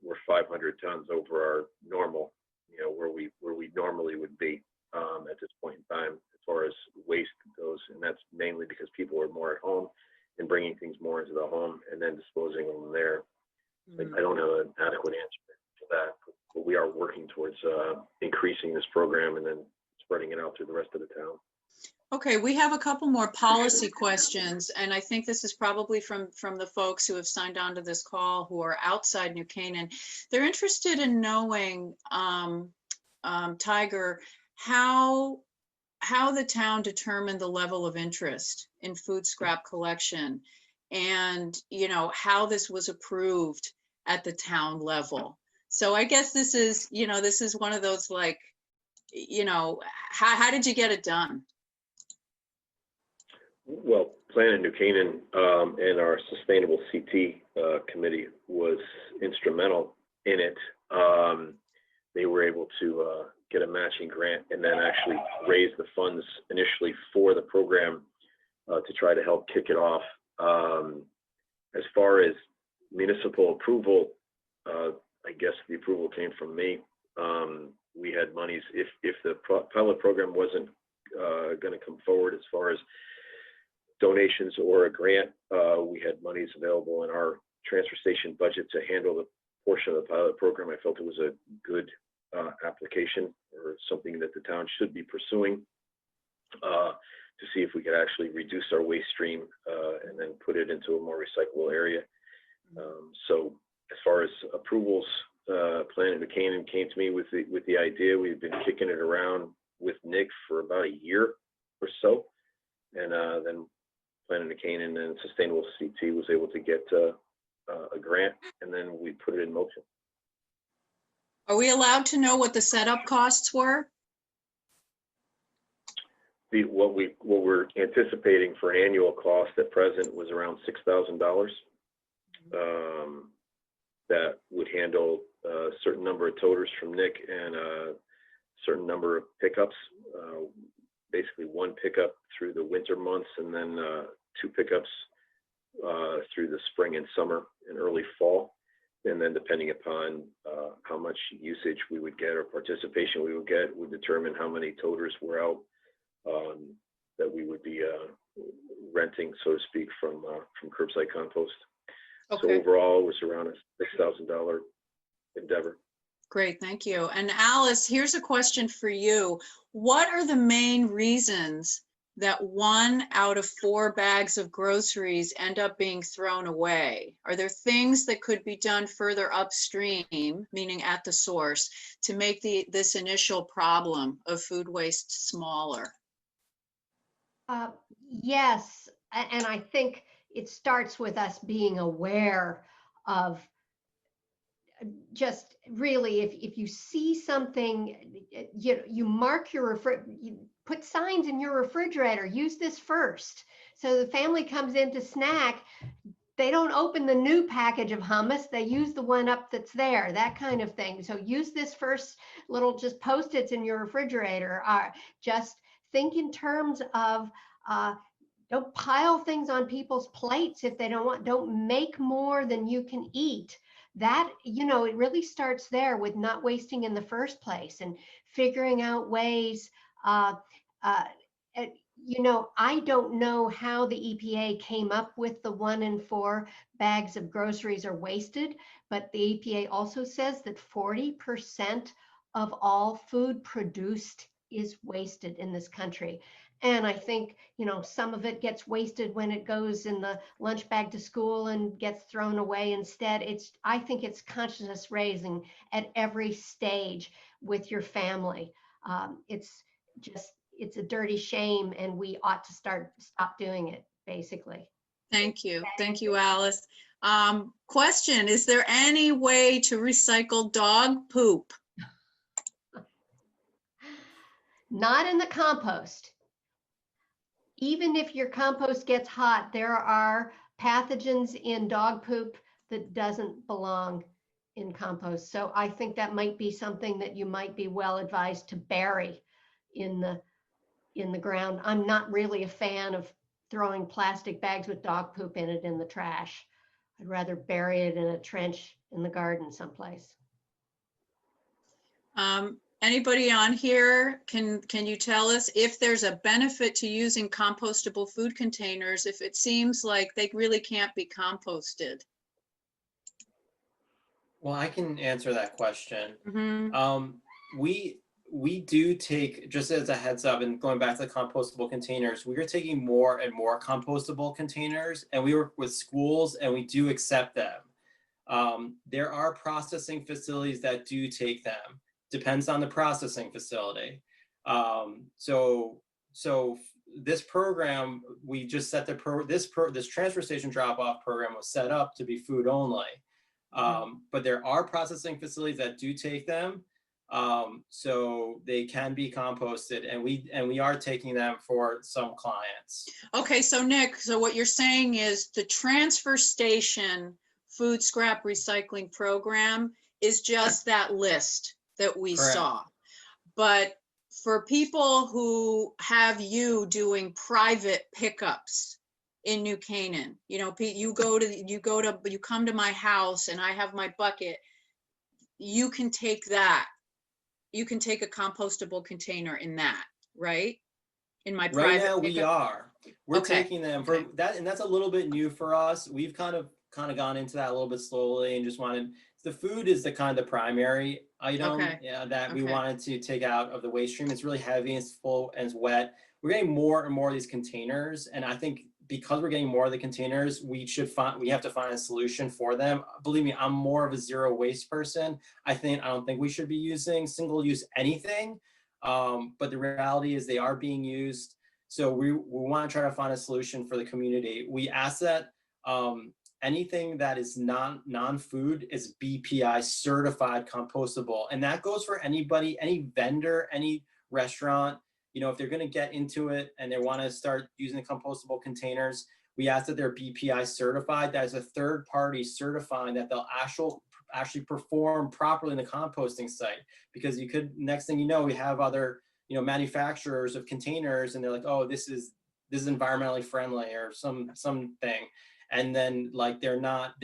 we're 500 tons over our normal, where we normally would be at this point in time as far as waste goes. And that's mainly because people are more at home and bringing things more into the home and then disposing them there. I don't have an adequate answer for that, but we are working towards increasing this program and then spreading it out through the rest of the town. Okay, we have a couple more policy questions, and I think this is probably from the folks who have signed on to this call who are outside New Canaan. They're interested in knowing, Tiger, how the town determined the level of interest in food scrap collection, and how this was approved at the town level. So I guess this is one of those, like, how did you get it done? Well, Planet New Canaan and our Sustainable CT committee was instrumental in it. They were able to get a matching grant and then actually raise the funds initially for the program to try to help kick it off. As far as municipal approval, I guess the approval came from me. We had monies, if the pilot program wasn't going to come forward as far as donations or a grant, we had monies available in our transfer station budget to handle the portion of the pilot program. I felt it was a good application or something that the town should be pursuing to see if we could actually reduce our waste stream and then put it into a more recyclable area. So as far as approvals, Planning to Canaan came to me with the idea. We've been kicking it around with Nick for about a year or so, and then Planning to Canaan and Sustainable CT was able to get a grant, and then we put it in motion. Are we allowed to know what the setup costs were? What we're anticipating for annual cost at present was around $6,000. That would handle a certain number of toters from Nick and a certain number of pickups. Basically one pickup through the winter months, and then 2 pickups through the spring and summer and early fall. And then depending upon how much usage we would get or participation we would get would determine how many toters were out that we would be renting, so to speak, from Curbside Compost. Okay. So overall, it was around a $6,000 endeavor. Great, thank you. And Alice, here's a question for you. What are the main reasons that 1 out of 4 bags of groceries end up being thrown away? Are there things that could be done further upstream, meaning at the source, to make this initial problem of food waste smaller? Yes, and I think it starts with us being aware of just really, if you see something, you mark your you put signs in your refrigerator, use this first. So the family comes in to snack, they don't open the new package of hummus, they use the one up that's there, that kind of thing. So use this first, little just Post-its in your refrigerator. Just think in terms of don't pile things on people's plates if they don't make more than you can eat. That, it really starts there with not wasting in the first place and figuring out ways. I don't know how the EPA came up with the 1 in 4 bags of groceries are wasted, but the EPA also says that 40% of all food produced is wasted in this country. And I think, some of it gets wasted when it goes in the lunch bag to school and gets thrown away instead. I think it's consciousness raising at every stage with your family. It's a dirty shame, and we ought to stop doing it, basically. Thank you. Thank you, Alice. Question, is there any way to recycle dog poop? Not in the compost. Even if your compost gets hot, there are pathogens in dog poop that doesn't belong in compost. So I think that might be something that you might be well advised to bury in the ground. I'm not really a fan of throwing plastic bags with dog poop in it in the trash. I'd rather bury it in a trench in the garden someplace. Anybody on here, can you tell us if there's a benefit to using compostable food containers if it seems like they really can't be composted? Well, I can answer that question. Mm-hmm. We do take, just as a heads up, and going back to the compostable containers, we are taking more and more compostable containers, and we work with schools, and we do accept them. There are processing facilities that do take them. Depends on the processing facility. So this program, we just set this transfer station drop-off program was set up to be food only. But there are processing facilities that do take them. So they can be composted, and we are taking them for some clients. Okay, so Nick, so what you're saying is the transfer station food scrap recycling program is just that list that we Correct. saw. But for people who have you doing private pickups in New Canaan, you come to my house and I have my bucket, you can take that. You can take a compostable container in that, right? In my Right private now we pickup? are. We're Okay, taking them for okay. that, and that's a little bit new for us. We've kind of gone into that a little bit slowly and just wanted, the food is the kind of primary item Okay, that we okay. wanted to take out of the waste stream. It's really heavy, it's full, and it's wet. We're getting more and more of these containers, and I think because we're getting more of the containers, we have to find a solution for them. Believe me, I'm more of a zero waste person. I don't think we should be using single use anything. But the reality is they are being used. So we want to try to find a solution for the community. We ask that anything that is non-food is BPI certified compostable. And that goes for anybody, any vendor, any restaurant. You know, if they're going to get into it and they want to start using the compostable containers, we ask that they're BPI certified. That is a third party certifying that they'll actually perform properly in the composting site. Because you could, next thing you know, we have other, you know, manufacturers of containers, and they're like, oh, this is environmentally friendly or something, and then like they're not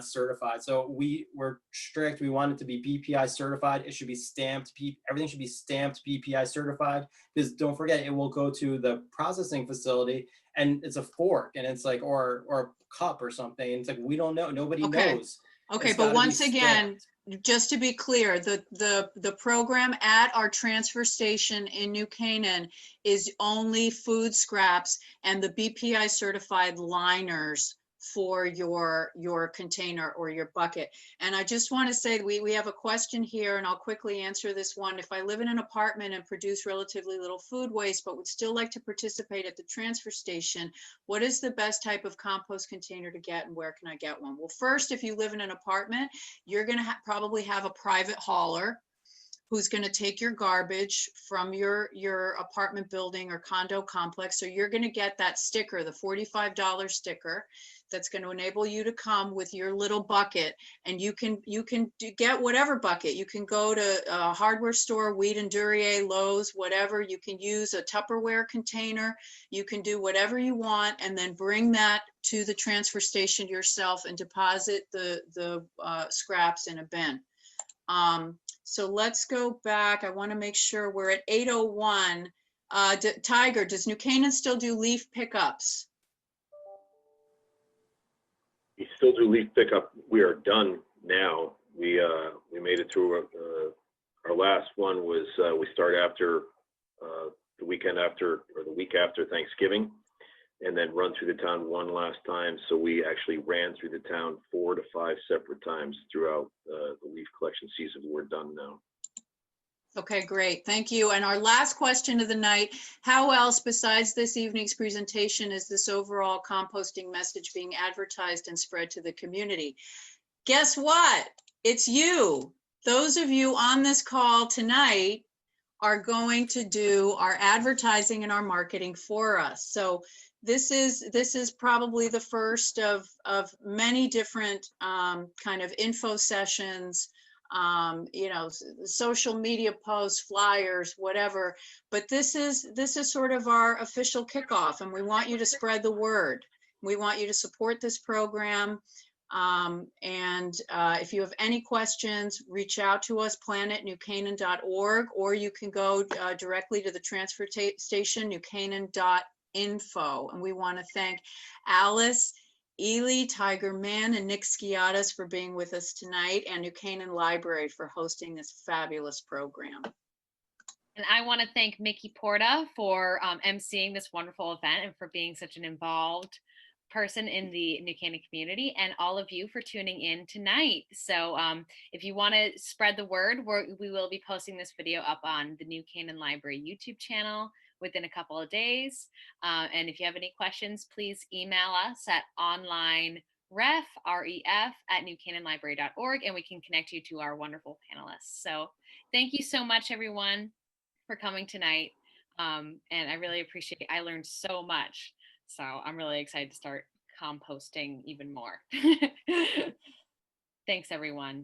certified. So we're strict. We want it to be BPI certified. It should be stamped. Everything should be stamped BPI certified, because don't forget, it will go to the processing facility and it's a fork, and it's like, or a cup or something. And it's like, we don't know. Nobody knows. Okay, It's but gotta be once again, stamped. just to be clear, the program at our transfer station in New Canaan is only food scraps and the BPI certified liners for your container or your bucket. And I just want to say, we have a question here, and I'll quickly answer this one. If I live in an apartment and produce relatively little food waste, but would still like to participate at the transfer station, what is the best type of compost container to get, and where can I get one? Well, first, if you live in an apartment, you're going to probably have a private hauler who's going to take your garbage from your apartment building or condo complex. So you're going to get that sticker, the $45 sticker, that's going to enable you to come with your little bucket, and you can get whatever bucket. You can go to a hardware store, Weed and Duryea, Lowe's, whatever. You can use a Tupperware container. You can do whatever you want, and then bring that to the transfer station yourself and deposit the scraps in a bin. So let's go back. I want to make sure we're at 8:01. Tiger, does New Canaan still do leaf pickups? We still do leaf pickup. We are done now. We made it through. Our last one was we start after the weekend after, or the week after Thanksgiving, and then run through the town one last time. So we actually ran through the town 4 to 5 separate times throughout the leaf collection season. We're done now. Okay, great. Thank you. And our last question of the night, how else besides this evening's presentation is this overall composting message being advertised and spread to the community? Guess what? It's you. Those of you on this call tonight are going to do our advertising and our marketing for us. So this is probably the first of many different kind of info sessions, you know, social media posts, flyers, whatever. But this is sort of our official kickoff, and we want you to spread the word. We want you to support this program. If you have any questions, reach out to us, plan@newcanaan.org, or you can go directly to the transfer station, newcanaan.info. And we want to thank Alice Ely, Tiger Mann, and Nick Skeadas for being with us tonight, and New Canaan Library for hosting this fabulous program. And I want to thank Mickey Porta for emceeing this wonderful event and for being such an involved person in the New Canaan community, and all of you for tuning in tonight. So if you want to spread the word, we will be posting this video up on the New Canaan Library YouTube channel within a couple of days. And if you have any questions, please email us at onlineref@newcanaanlibrary.org, and we can connect you to our wonderful panelists. So thank you so much, everyone, for coming tonight. And I really appreciate it. I learned so much. So I'm really excited to start composting even more. Thanks, everyone.